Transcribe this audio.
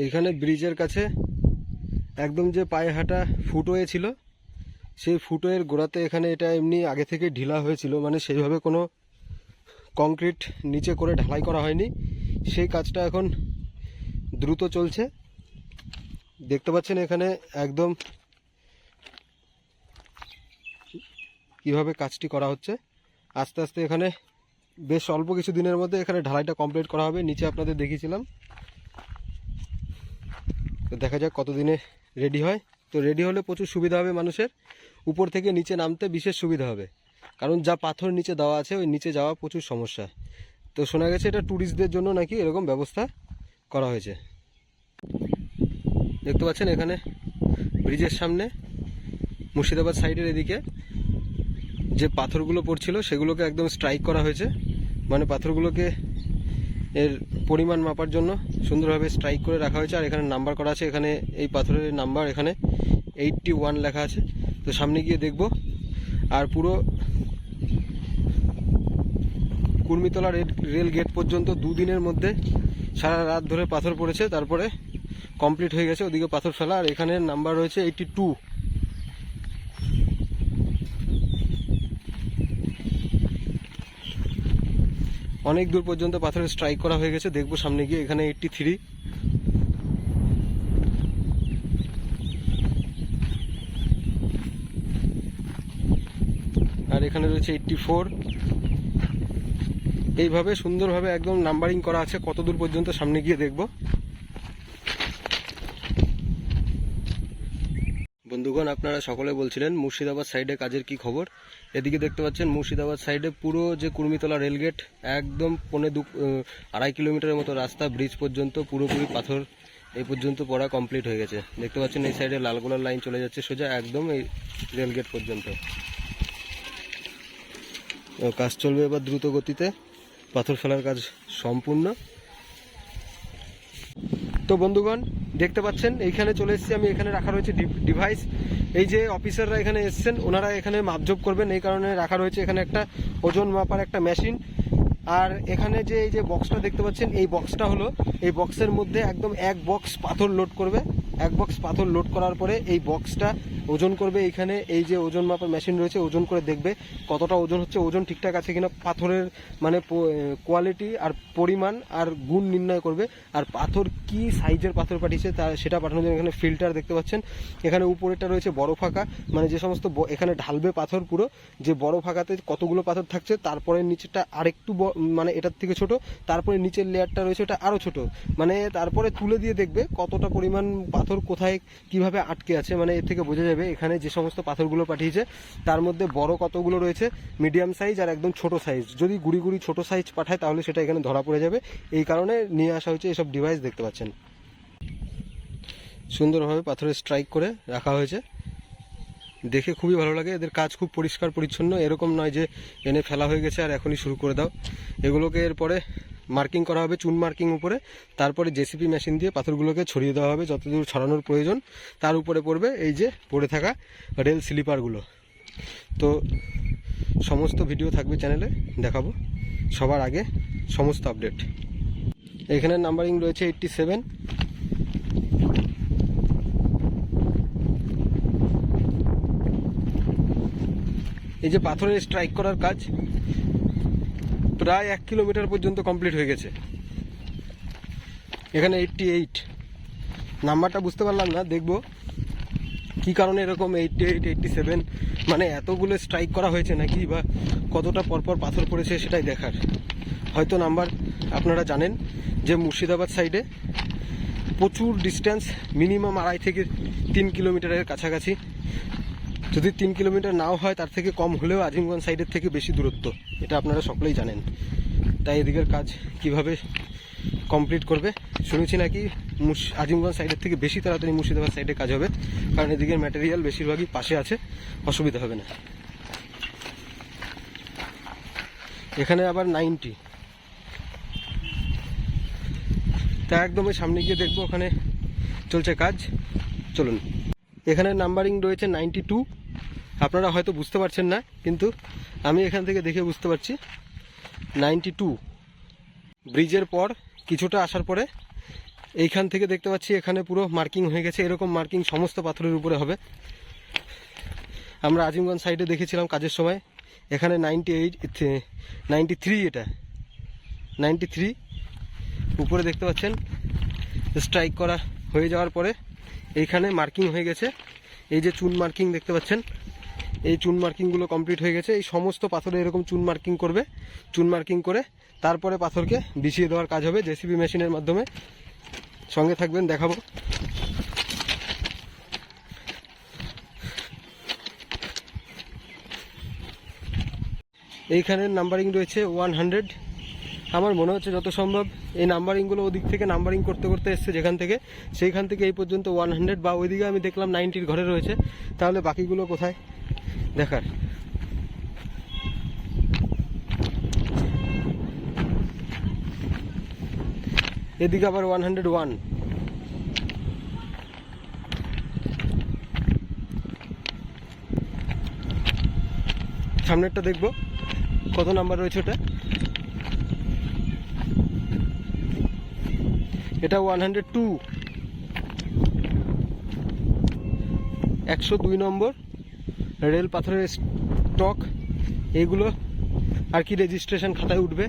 এইখানে ব্রিজের কাছে একদম যে পায়ে হাঁটা ফুটওয়ে ছিল, সেই ফুটওয়ের গোড়াতে এখানে এটা এমনি আগে থেকে ঢিলা হয়েছিল, মানে সেইভাবে কোনো কংক্রিট নিচে করে ঢালাই করা হয়নি। সেই কাজটা এখন দ্রুত চলছে। দেখতে পাচ্ছেন এখানে একদম কিভাবে কাজটি করা হচ্ছে। আস্তে আস্তে এখানে বেশ অল্প কিছু দিনের মধ্যে এখানে ঢালাইটা কমপ্লিট করা হবে। নিচে আপনাদের দেখিয়েছিলাম, তো দেখা যাক কতদিনে রেডি হয়। তো রেডি হলে প্রচুর সুবিধা হবে মানুষের, উপর থেকে নিচে নামতে বিশেষ সুবিধা হবে, কারণ যা পাথর নিচে দেওয়া আছে ওই নিচে যাওয়া প্রচুর সমস্যা। তো শোনা গেছে এটা ট্যুরিস্টদের জন্য নাকি এরকম ব্যবস্থা করা হয়েছে। দেখতে পাচ্ছেন এখানে ব্রিজের সামনে মুর্শিদাবাদ সাইডের এদিকে যে পাথরগুলো পড়ছিল সেগুলোকে একদম স্ট্রাইক করা হয়েছে, মানে পাথরগুলোকে এর পরিমাণ মাপার জন্য সুন্দরভাবে স্ট্রাইক করে রাখা হয়েছে। আর এখানে নাম্বার করা আছে, এখানে এই পাথরের নাম্বার এখানে 81 লেখা আছে। তো সামনে গিয়ে দেখব। আর পুরো কুর্মিতলা রেল গেট পর্যন্ত দুদিনের মধ্যে সারা রাত ধরে পাথর পড়েছে, তারপরে কমপ্লিট হয়ে গেছে ওদিকে পাথর ফেলা। আর এখানে নাম্বার রয়েছে 82। অনেক দূর পর্যন্ত পাথরের স্ট্রাইক করা হয়ে গেছে, দেখবো সামনে গিয়ে। এখানে 83, আর এখানে রয়েছে 84। এইভাবে সুন্দরভাবে একদম নাম্বারিং করা আছে, কত দূর পর্যন্ত সামনে গিয়ে দেখব। বন্ধুগণ, আপনারা সকলে বলছিলেন মুর্শিদাবাদ সাইডে কাজের কি খবর। এদিকে দেখতে পাচ্ছেন মুর্শিদাবাদ সাইডে পুরো যে কুর্মিতলা রেলগেট একদম 2.5 কিলোমিটারের মতো রাস্তা ব্রিজ পর্যন্ত পুরোপুরি পাথর এই পর্যন্ত পড়া কমপ্লিট হয়ে গেছে। দেখতে পাচ্ছেন এই সাইডে লালগোলার লাইন চলে যাচ্ছে সোজা একদম এই রেলগেট পর্যন্ত। কাজ চলবে এবার দ্রুত গতিতে, পাথর ফেলার কাজ সম্পূর্ণ। তো বন্ধুগণ, দেখতে পাচ্ছেন এইখানে চলে এসেছি আমি। এখানে রাখা রয়েছে ডিভাইস। এই যে অফিসাররা এখানে এসছেন, ওনারা এখানে মাপজোপ করবেন, এই কারণে রাখা রয়েছে এখানে একটা ওজন মাপার একটা মেশিন। আর এখানে যে এই যে বক্সটা দেখতে পাচ্ছেন, এই বক্সটা হলো, এই বক্সের মধ্যে একদম এক বক্স পাথর লোড করবে। এক বক্স পাথর লোড করার পরে এই বক্সটা ওজন করবে। এইখানে এই যে ওজন মাপার মেশিন রয়েছে, ওজন করে দেখবে কতটা ওজন হচ্ছে, ওজন ঠিকঠাক আছে কিনা, পাথরের মানে কোয়ালিটি আর পরিমাণ আর গুণ নির্ণয় করবে। আর পাথর কি সাইজের পাথর পাঠিয়েছে তা সেটা পাঠানোর জন্য এখানে ফিল্টার দেখতে পাচ্ছেন। এখানে উপরেটা রয়েছে বড় ফাঁকা, মানে যে সমস্ত এখানে ঢালবে পাথর, পুরো যে বড় ফাঁকাতে কতগুলো পাথর থাকছে, তারপরে নিচেটা আরেকটু মানে এটার থেকে ছোট, তারপরে নিচের লেয়ারটা রয়েছে ওটা আরও ছোট, মানে তারপরে তুলে দিয়ে দেখবে কতটা পরিমাণ পাথর কোথায় কিভাবে আটকে আছে। মানে এর থেকে বোঝা যাবে এখানে যে সমস্ত পাথরগুলো পাঠিয়েছে তার মধ্যে বড় কতগুলো রয়েছে, মিডিয়াম সাইজ আর একদম ছোট সাইজ। যদি গুড়ি গুড়ি ছোট সাইজ পাঠায় তাহলে সেটা এখানে ধরা পড়ে যাবে। এই কারণে নিয়ে আসা হয়েছে এসব ডিভাইস। দেখতে পাচ্ছেন সুন্দরভাবে পাথরের স্ট্রাইক করে রাখা হয়েছে, দেখে খুবই ভালো লাগে। এদের কাজ খুব পরিষ্কার পরিচ্ছন্ন, এরকম নয় যে এনে ফেলা হয়ে গেছে আর এখনই শুরু করে দাও। এগুলোকে এরপরে মার্কিং করা হবে, চুন মার্কিং উপরে, তারপরে জেসিপি মেশিন দিয়ে পাথরগুলোকে ছড়িয়ে দেওয়া হবে যতদূর ছড়ানোর প্রয়োজন। তার উপরে পড়বে এই যে পড়ে থাকা রেল স্লিপারগুলো। তো সমস্ত ভিডিও থাকবে চ্যানেলে, দেখাবো সবার আগে সমস্ত আপডেট। এখানে নাম্বারিং রয়েছে 87। এই যে পাথরের স্ট্রাইক করার কাজ প্রায় 1 কিলোমিটার পর্যন্ত কমপ্লিট হয়ে গেছে। এখানে 88 নাম্বারটা বুঝতে পারলাম না, দেখব কি কারণে এরকম 88, 87, মানে এতগুলো স্ট্রাইক করা হয়েছে নাকি, বা কতটা পরপর পাথর পড়েছে সেটাই দেখার। হয়তো নাম্বার আপনারা জানেন যে মুর্শিদাবাদ সাইডে প্রচুর ডিস্টেন্স, মিনিমাম 2.5 থেকে 3 কিলোমিটারের কাছাকাছি। যদি 3 কিলোমিটার নাও হয় তার থেকে কম হলেও আজিমগঞ্জ সাইডের থেকে বেশি দূরত্ব, এটা আপনারা সকলেই জানেন। তাই এদিকের কাজ কিভাবে কমপ্লিট করবে শুনেছি নাকি আজিমগঞ্জ সাইডের থেকে বেশি তাড়াতাড়ি মুর্শিদাবাদ সাইডে কাজ হবে, কারণ এদিকের ম্যাটেরিয়াল বেশিরভাগই পাশে আছে, অসুবিধা হবে না। এখানে আবার 90, তা একদমই সামনে গিয়ে দেখবো ওখানে চলছে কাজ। চলুন। এখানে নাম্বারিং রয়েছে 92। আপনারা হয়তো বুঝতে পারছেন না, কিন্তু আমি এখান থেকে দেখে বুঝতে পারছি 92। ব্রিজের পর কিছুটা আসার পরে এইখান থেকে দেখতে পাচ্ছি এখানে পুরো মার্কিং হয়ে গেছে, এরকম মার্কিং সমস্ত পাথরের উপরে হবে। আমরা আজিমগঞ্জ সাইডে দেখেছিলাম কাজের সময়, এখানে 93, এটা 93 উপরে দেখতে পাচ্ছেন স্ট্রাইক করা হয়ে যাওয়ার পরে এইখানে মার্কিং হয়ে গেছে। এই যে চুন মার্কিং দেখতে পাচ্ছেন, এই চুন মার্কিংগুলো কমপ্লিট হয়ে গেছে। এই সমস্ত পাথরে এরকম চুন মার্কিং করবে, চুন মার্কিং করে তারপরে পাথরকে বিছিয়ে দেওয়ার কাজ হবে জেসিবি মেশিনের মাধ্যমে। সঙ্গে থাকবেন, দেখাবো। এইখানের নাম্বারিং রয়েছে 100। আমার মনে হচ্ছে যত সম্ভব এই নাম্বারিংগুলো ওদিক থেকে নাম্বারিং করতে করতে এসছে যেখান থেকে, সেইখান থেকে এই পর্যন্ত 100, বা ওইদিকে আমি দেখলাম 90 ঘরে রয়েছে। তাহলে বাকিগুলো কোথায় দেখার। এদিকে আবার 101। সামনেরটা দেখবো কত নাম্বার রয়েছে। এটা 102, 102 নম্বর রেল পাথরের স্টক। এইগুলো আর কি রেজিস্ট্রেশন খাতায় উঠবে।